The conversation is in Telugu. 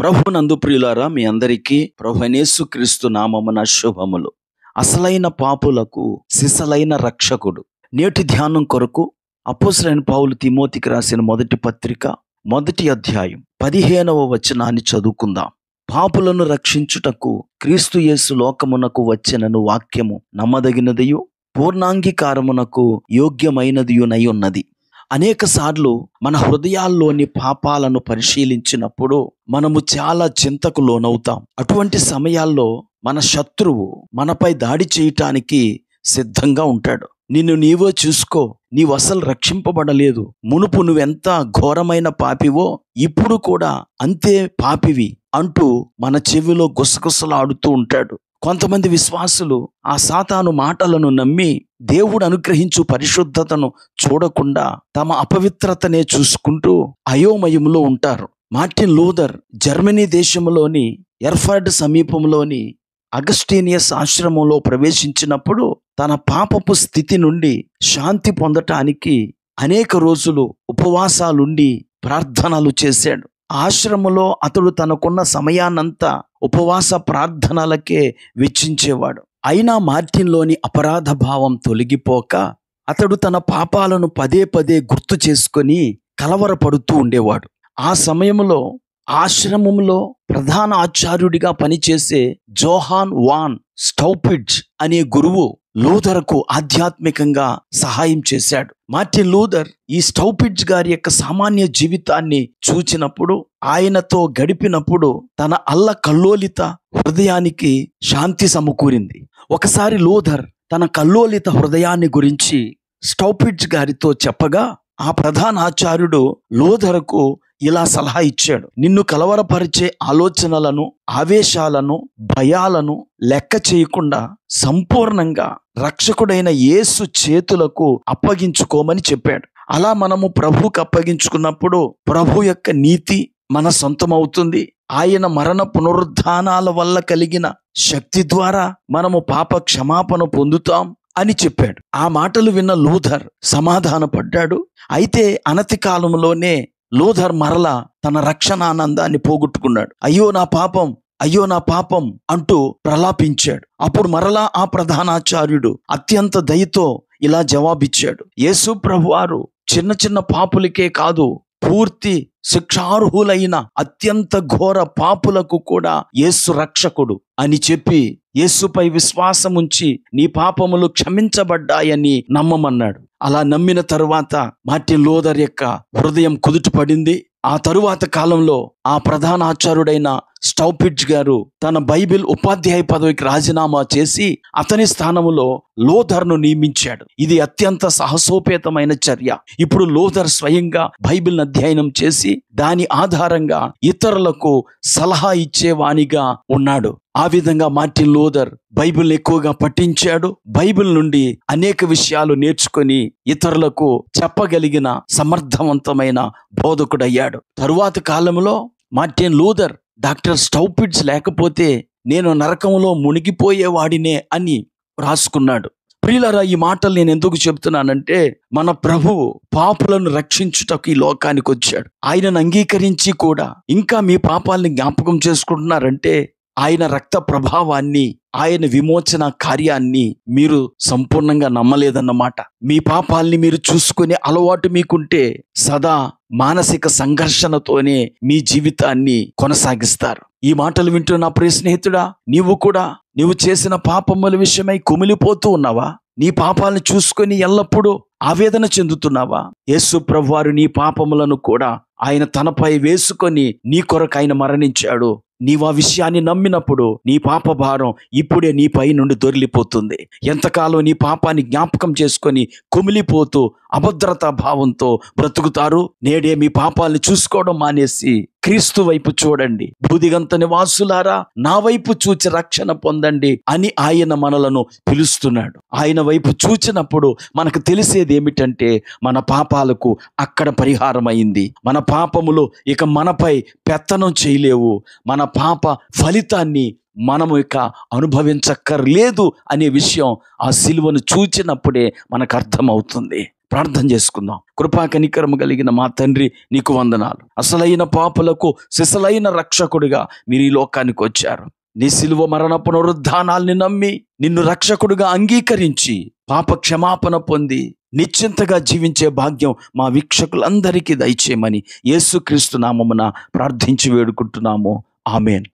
ప్రభునందు ప్రియులారా, మీ అందరికీ ప్రభువైన యేసుక్రీస్తు నామమున శుభములు. అసలైన పాపులకు సిసలైన రక్షకుడు. నేటి ధ్యానం కొరకు అపోస్తలుడైన పౌలు తిమోతికి రాసిన మొదటి పత్రిక 1వ అధ్యాయం 15వ వచనాన్ని చదువుకుందాం. పాపులను రక్షించుటకు క్రీస్తు యేసు లోకమునకు వచ్చెనను వాక్యము నమ్మదగినదియు పూర్ణాంగీకారమునకు యోగ్యమైనదియునై ఉన్నది. అనేక సార్లు మన హృదయాల్లోని పాపాలను పరిశీలించినప్పుడు మనము చాలా చింతకు లోనవుతాం. అటువంటి సమయాల్లో మన శత్రువు మనపై దాడి చేయటానికి సిద్ధంగా ఉంటాడు. నిన్ను నీవో చూసుకో, నీవు అసలు రక్షింపబడలేదు, మునుపు నువ్వెంత ఘోరమైన పాపివో ఇప్పుడు కూడా అంతే పాపివి అంటూ మన చెవిలో గుసగుసలాడుతూ ఉంటాడు. కొంతమంది విశ్వాసులు ఆ సాతాను మాటలను నమ్మి దేవుడు అనుగ్రహించు పరిశుద్ధతను చూడకుండా తమ అపవిత్రతనే చూసుకుంటూ అయోమయంలో ఉంటారు. మార్టిన్ లూథర్ జర్మనీ దేశంలోని ఎర్ఫర్డ్ సమీపంలోని అగస్టీనియస్ ఆశ్రమంలో ప్రవేశించినప్పుడు తన పాపపు స్థితి నుండి శాంతి పొందటానికి అనేక రోజులు ఉపవాసాలుండి ప్రార్థనలు చేశాడు. ఆశ్రమంలో అతడు తనకున్న సమయాన్నంతా ఉపవాస ప్రార్థనలకే వెచ్చించేవాడు. అయినా మార్టిన్లోని అపరాధ భావం తొలగిపోక అతడు తన పాపాలను పదే పదే గుర్తు చేసుకొని కలవరపడుతూ ఉండేవాడు. ఆ సమయంలో ఆశ్రమంలో ప్రధాన ఆచార్యుడిగా పనిచేసే జోహాన్ వాన్ స్టౌపిడ్జ్ అనే గురువు లూథర్కు ఆధ్యాత్మికంగా సహాయం చేశాడు. మార్టిన్ లూథర్ ఈ స్టౌపిడ్జ్ గారి యొక్క సామాన్య జీవితాన్ని చూచినప్పుడు, ఆయనతో గడిపినప్పుడు తన కల్లోలిత హృదయానికి శాంతి సమకూరింది. ఒకసారి లూథర్ తన కల్లోలిత హృదయాన్ని గురించి స్టౌపిడ్జ్ గారితో చెప్పగా ఆ ప్రధాన ఆచార్యుడు లూథర్కు ఇలా సలహా ఇచ్చాడు: నిన్ను కలవరపరిచే ఆలోచనలను, ఆవేశాలను, భయాలను లెక్క చేయకుండా సంపూర్ణంగా రక్షకుడైన యేసు చేతులకు అప్పగించుకోమని చెప్పాడు. అలా మనము ప్రభువుకు అప్పగించుకున్నప్పుడు ప్రభు యొక్క నీతి మన సొంతమవుతుంది. ఆయన మరణ పునరుద్ధానాల వల్ల కలిగిన శక్తి ద్వారా మనము పాప క్షమాపణ పొందుతాం అని చెప్పాడు. ఆ మాటలు విన్న లూథర్ సమాధానపడ్డాడు. అయితే అనతి కాలంలోనే లూథర్ మరలా తన రక్షణానందాన్ని పోగొట్టుకున్నాడు. అయ్యో నా పాపం, అయ్యో నా పాపం అంటూ ప్రలాపించాడు. అప్పుడు మరలా ఆ ప్రధానాచార్యుడు అత్యంత దయతో ఇలా జవాబిచ్చాడు: యేసు ప్రభువారు చిన్న చిన్న పాపులకే కాదు, పూర్తి శిక్షార్హులైన అత్యంత ఘోర పాపులకు కూడా యేసు రక్షకుడు అని చెప్పి యేసుపై విశ్వాసం ఉంచి నీ పాపములు క్షమించబడ్డాయని నమ్మమన్నాడు. అలా నమ్మిన తరువాత మార్టిన్ లూథర్ యొక్క హృదయం కుదుటపడింది. ఆ తరువాత కాలంలో ఆ ప్రధాన ఆచార్యుడైన స్టౌపిడ్జ్ గారు తన బైబిల్ ఉపాధ్యాయ పదవికి రాజీనామా చేసి అతని స్థానంలో లూథర్ను నియమించాడు. ఇది అత్యంత సాహసోపేతమైన చర్య. ఇప్పుడు లూథర్ స్వయంగా బైబిల్ని అధ్యయనం చేసి దాని ఆధారంగా ఇతరులకు సలహా ఇచ్చేవానిగా ఉన్నాడు. ఆ విధంగా మార్టిన్ లూథర్ బైబిల్ని ఎక్కువగా పఠించాడు. బైబిల్ నుండి అనేక విషయాలు నేర్చుకొని ఇతరులకు చెప్పగలిగిన సమర్థవంతమైన బోధకుడయ్యాడు. తరువాత కాలంలో మార్టిన్ లూథర్ డాక్టర్ స్టౌపిడ్జ్ లేకపోతే నేను నరకంలో మునిగిపోయేవాడినే అని రాసుకున్నాడు. ప్రియులారా, ఈ మాటలు నేను ఎందుకు చెప్తున్నానంటే, మన ప్రభువు పాపులను రక్షించుటకు ఈ లోకానికి వచ్చాడు. ఆయనను అంగీకరించి కూడా ఇంకా మీ పాపాలని జ్ఞాపకం చేసుకుంటున్నారంటే ఆయన రక్త ప్రభావాన్ని, ఆయన విమోచన కార్యాన్ని మీరు సంపూర్ణంగా నమ్మలేదన్నమాట. మీ పాపాల్ని మీరు చూసుకునే అలవాటు మీకుంటే సదా మానసిక సంఘర్షణతోనే మీ జీవితాన్ని కొనసాగిస్తారు. ఈ మాటలు వింటున్న ప్రియ స్నేహితుడా, నీవు చేసిన పాపముల విషయమై కుమిలిపోతూ ఉన్నావా? నీ పాపాలను చూసుకొని ఎల్లప్పుడూ ఆవేదన చెందుతున్నావా? యేసు ప్రభువారు నీ పాపములను కూడా ఆయన తనపై వేసుకొని నీ కొరకు ఆయన మరణించాడు. నీవు ఆ విషయాన్ని నమ్మినప్పుడు నీ పాప భారం ఇప్పుడే నీపై నుండి దొరిలిపోతుంది. ఎంతకాలం నీ పాపాన్ని జ్ఞాపకం చేసుకొని కుమిలిపోతూ అభద్రతా భావంతో బ్రతుకుతారు? నేడే మీ పాపాలను చూసుకోవడం మానేసి క్రీస్తు వైపు చూడండి. భూదిగంత నివాసులారా, నా వైపు చూచి రక్షణ పొందండి అని ఆయన మనలను పిలుస్తున్నాడు. ఆయన వైపు చూచినప్పుడు మనకు తెలిసేది ఏమిటంటే, మన పాపాలకు అక్కడ పరిహారం అయింది. మన పాపములు ఇక మనపై పెత్తనం చేయలేవు. మన పాప ఫలితాన్ని మనము ఇక అనుభవించక్కర్లేదు అనే విషయం ఆ సిలువను చూచినప్పుడే మనకు అర్థమవుతుంది. ప్రార్థన చేసుకుందాం. కృపా కనికరము కలిగిన మా తండ్రి, నీకు వందనాలు. అసలైన పాపులకు సిసలైన రక్షకుడిగా మీరు ఈ లోకానికి వచ్చారు. నీ శిలువ మరణ పునరుద్ధానాల్ని నమ్మి నిన్ను రక్షకుడిగా అంగీకరించి పాప క్షమాపణ పొంది నిశ్చింతగా జీవించే భాగ్యం మా వీక్షకులందరికీ దయచేయమని యేసుక్రీస్తు నామమున ప్రార్థించి వేడుకుంటున్నాము. ఆమేన్.